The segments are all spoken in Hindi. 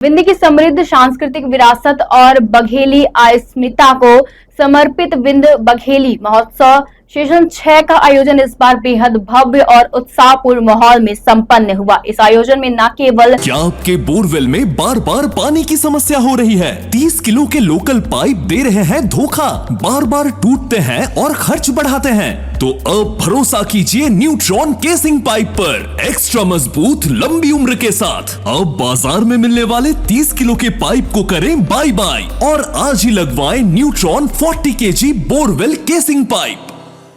विंध्य की समृद्ध सांस्कृतिक विरासत और बघेली अस्मिता को समर्पित विंध्य बघेली महोत्सव सेशन 6 का आयोजन इस बार बेहद भव्य और उत्साहपूर्ण माहौल में संपन्न हुआ। इस आयोजन में न केवल क्या आपके बोरवेल में बार बार पानी की समस्या हो रही है? 30 किलो के लोकल पाइप दे रहे हैं धोखा, बार बार टूटते हैं और खर्च बढ़ाते हैं, तो अब भरोसा कीजिए न्यूट्रॉन केसिंग पाइप पर। एक्स्ट्रा मजबूत लंबी उम्र के साथ अब बाजार में मिलने वाले 30 किलो के पाइप को करें बाय बाय और आज ही लगवाएं neutron 40 KG borewell casing pipe.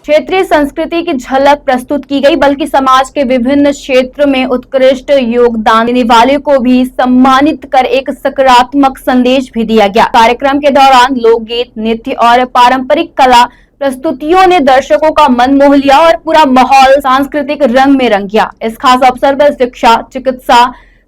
क्षेत्रीय संस्कृति की झलक प्रस्तुत की गई, बल्कि समाज के विभिन्न क्षेत्र में उत्कृष्ट योगदान देने वाले को भी सम्मानित कर एक सकारात्मक संदेश भी दिया गया। कार्यक्रम के दौरान लोकगीत, नृत्य और पारंपरिक कला प्रस्तुतियों ने दर्शकों का मन मोह लिया और पूरा माहौल सांस्कृतिक रंग में रंग गया। इस खास अवसर पर शिक्षा, चिकित्सा,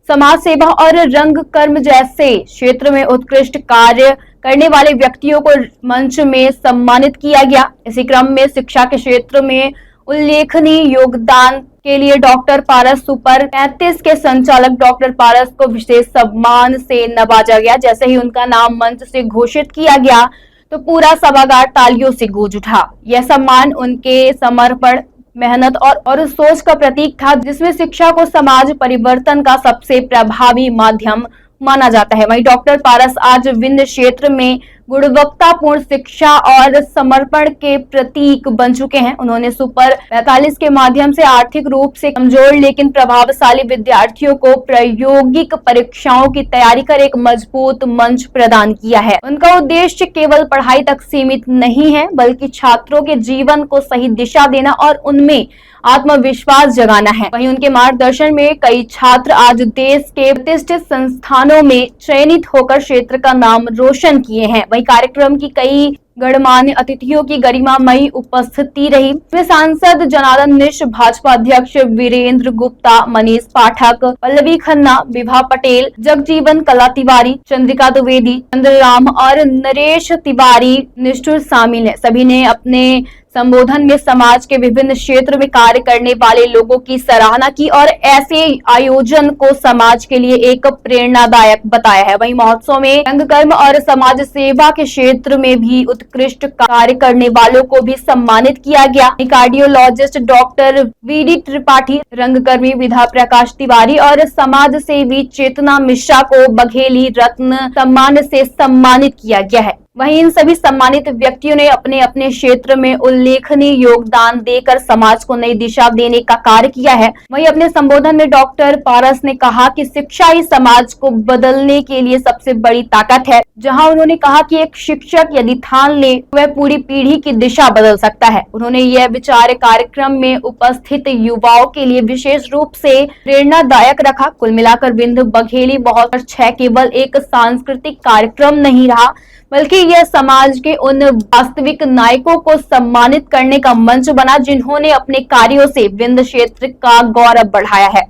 समाज सेवा और रंग कर्म जैसे क्षेत्र में उत्कृष्ट कार्य करने वाले व्यक्तियों को मंच में सम्मानित किया गया। इसी क्रम में शिक्षा के क्षेत्र में उल्लेखनीय योगदान के लिए डॉक्टर पारस सुपर 35 के संचालक डॉक्टर पारस को विशेष सम्मान से नवाजा गया। जैसे ही उनका नाम मंच से घोषित किया गया तो पूरा सभागार तालियों से गूंज उठा। यह सम्मान उनके समर्पण, मेहनत और सोच का प्रतीक था, जिसमें शिक्षा को समाज परिवर्तन का सबसे प्रभावी माध्यम माना जाता है। वहीं डॉक्टर पारस आज विंध्य क्षेत्र में गुणवत्तापूर्ण शिक्षा और समर्पण के प्रतीक बन चुके हैं। उन्होंने सुपर 45 के माध्यम से आर्थिक रूप से कमजोर लेकिन प्रभावशाली विद्यार्थियों को प्रायोगिक परीक्षाओं की तैयारी कर एक मजबूत मंच प्रदान किया है। उनका उद्देश्य केवल पढ़ाई तक सीमित नहीं है, बल्कि छात्रों के जीवन को सही दिशा देना और उनमें आत्मविश्वास जगाना है। वहीं उनके मार्गदर्शन में कई छात्र आज देश के प्रतिष्ठित संस्थानों में चयनित होकर क्षेत्र का नाम रोशन किए हैं। वहीं कार्यक्रम की कई गणमान्य अतिथियों की गरिमामयी उपस्थिति रही। इसमें सांसद जनार्दन मिश्र, भाजपा अध्यक्ष वीरेंद्र गुप्ता, मनीष पाठक, पल्लवी खन्ना, विभा पटेल, जगजीवन कला तिवारी, चंद्रिका द्विवेदी, चंद्रराम और नरेश तिवारी निष्ठुर शामिल हैं। सभी ने अपने संबोधन में समाज के विभिन्न क्षेत्र में कार्य करने वाले लोगों की सराहना की और ऐसे आयोजन को समाज के लिए एक प्रेरणादायक बताया है। वहीं महोत्सव में रंगकर्म और समाज सेवा के क्षेत्र में भी उत्कृष्ट कार्य करने वालों को भी सम्मानित किया गया। कार्डियोलॉजिस्ट डॉक्टर वीडी त्रिपाठी, रंगकर्मी विधा प्रकाश तिवारी और समाज सेवी चेतना मिश्रा को बघेली रत्न सम्मान से सम्मानित किया गया है। वहीं इन सभी सम्मानित व्यक्तियों ने अपने अपने क्षेत्र में उल्लेखनीय योगदान देकर समाज को नई दिशा देने का कार्य किया है। वहीं अपने संबोधन में डॉक्टर पारस ने कहा कि शिक्षा ही समाज को बदलने के लिए सबसे बड़ी ताकत है। जहां उन्होंने कहा कि एक शिक्षक यदि ठान ले वह पूरी पीढ़ी की दिशा बदल सकता है। उन्होंने यह विचार कार्यक्रम में उपस्थित युवाओं के लिए विशेष रूप से प्रेरणादायक रखा। कुल मिलाकर विंध्य बघेली महोत्सव 6 केवल एक सांस्कृतिक कार्यक्रम नहीं रहा, बल्कि यह समाज के उन वास्तविक नायकों को सम्मानित करने का मंच बना जिन्होंने अपने कार्यों से विंध्य क्षेत्र का गौरव बढ़ाया है।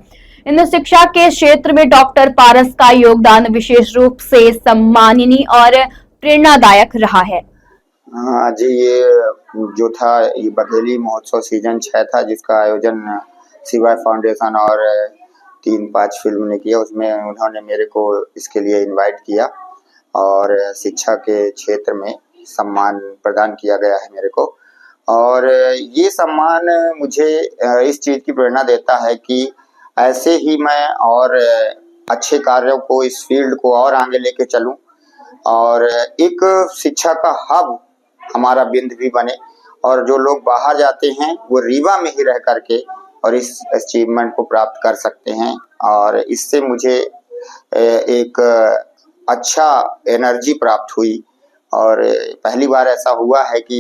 इन शिक्षा के क्षेत्र में डॉक्टर पारस का योगदान विशेष रूप से सम्माननीय और प्रेरणादायक रहा है। हाँ जी, ये जो था ये बघेली महोत्सव सीजन 6 था, जिसका आयोजन शिवाय फाउंडेशन और 3-5 फिल्म ने किया। उसमें उन्होंने मेरे को इसके लिए इनवाइट किया और शिक्षा के क्षेत्र में सम्मान प्रदान किया गया है मेरे को। और ये सम्मान मुझे इस चीज़ की प्रेरणा देता है कि ऐसे ही मैं और अच्छे कार्यों को, इस फील्ड को और आगे लेके चलूं और एक शिक्षा का हब हमारा विंध्य भी बने और जो लोग बाहर जाते हैं वो रीवा में ही रह करके और इस अचीवमेंट को प्राप्त कर सकते हैं। और इससे मुझे एक अच्छा एनर्जी प्राप्त हुई और पहली बार ऐसा हुआ है कि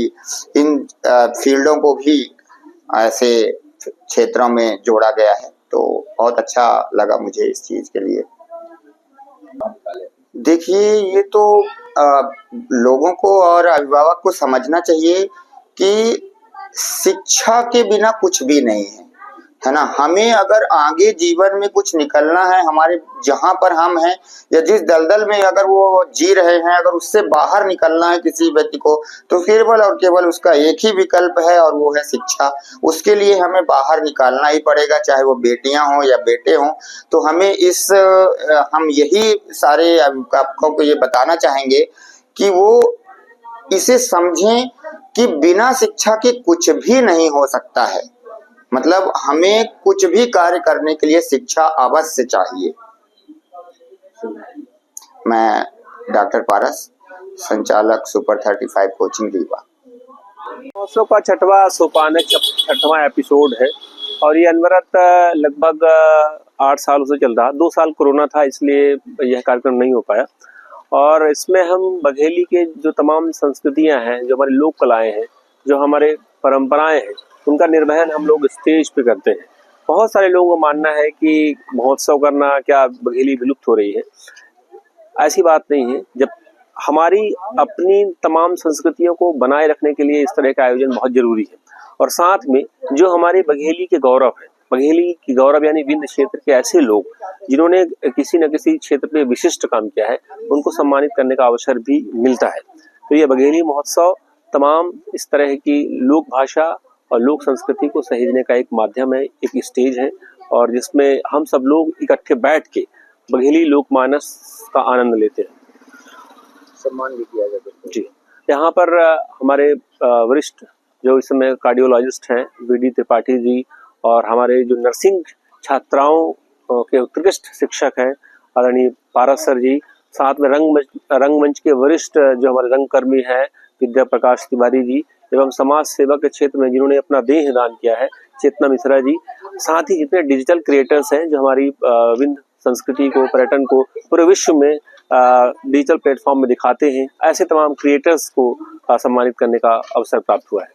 इन फील्डों को भी ऐसे क्षेत्रों में जोड़ा गया है, तो बहुत अच्छा लगा मुझे इस चीज के लिए। देखिए, ये तो लोगों को और अभिभावक को समझना चाहिए कि शिक्षा के बिना कुछ भी नहीं है। है ना। हमें अगर आगे जीवन में कुछ निकलना है, हमारे जहां पर हम हैं या जिस दलदल में अगर वो जी रहे हैं, अगर उससे बाहर निकलना है किसी व्यक्ति को, तो केवल और केवल उसका एक ही विकल्प है और वो है शिक्षा। उसके लिए हमें बाहर निकालना ही पड़ेगा, चाहे वो बेटियां हों या बेटे हों। तो हमें हम यही सारे अभिभावकों को ये बताना चाहेंगे कि वो इसे समझें कि बिना शिक्षा के कुछ भी नहीं हो सकता है। मतलब हमें कुछ भी कार्य करने के लिए शिक्षा अवश्य चाहिए। मैं डॉक्टर पारस, संचालक सुपर 35 कोचिंग रीवा। महोत्सव का छठवां सोपान है, छठवां एपिसोड है और ये अनवरत लगभग 8 सालों से चल रहा। 2 साल कोरोना था इसलिए यह कार्यक्रम नहीं हो पाया। और इसमें हम बघेली के जो तमाम संस्कृतियां हैं, जो हमारी लोक कलाएं हैं, जो हमारे परंपराएं हैं, उनका निर्वहन हम लोग स्टेज पे करते हैं। बहुत सारे लोगों का मानना है कि महोत्सव करना क्या बघेली विलुप्त हो रही है। ऐसी बात नहीं है। जब हमारी अपनी तमाम संस्कृतियों को बनाए रखने के लिए इस तरह का आयोजन बहुत जरूरी है। और साथ में जो हमारे बघेली के गौरव है, बघेली की गौरव यानी विंध्य क्षेत्र के ऐसे लोग जिन्होंने किसी न किसी क्षेत्र में विशिष्ट काम किया है, उनको सम्मानित करने का अवसर भी मिलता है। तो ये बघेली महोत्सव तमाम इस तरह की लोक भाषा और लोक संस्कृति को सहेजने का एक माध्यम है, एक स्टेज है, और जिसमें हम सब लोग इकट्ठे बैठ के बघेली लोकमानस का आनंद लेते हैं। सम्मान भी किया जाता है जी, यहाँ पर हमारे वरिष्ठ जो इस समय कार्डियोलॉजिस्ट हैं वीडी त्रिपाठी जी, और हमारे जो नर्सिंग छात्राओं के उत्कृष्ट शिक्षक हैं आदरणीय पारस सर जी, साथ में रंगमंच के वरिष्ठ जो हमारे रंगकर्मी हैं विद्या प्रकाश तिवारी जी, एवं समाज सेवा के क्षेत्र में जिन्होंने अपना देह दान किया है चेतना मिश्रा जी, साथ ही जितने डिजिटल क्रिएटर्स हैं जो हमारी विंध्य संस्कृति को, पर्यटन को पूरे विश्व में डिजिटल प्लेटफॉर्म में दिखाते हैं, ऐसे तमाम क्रिएटर्स को सम्मानित करने का अवसर प्राप्त हुआ है।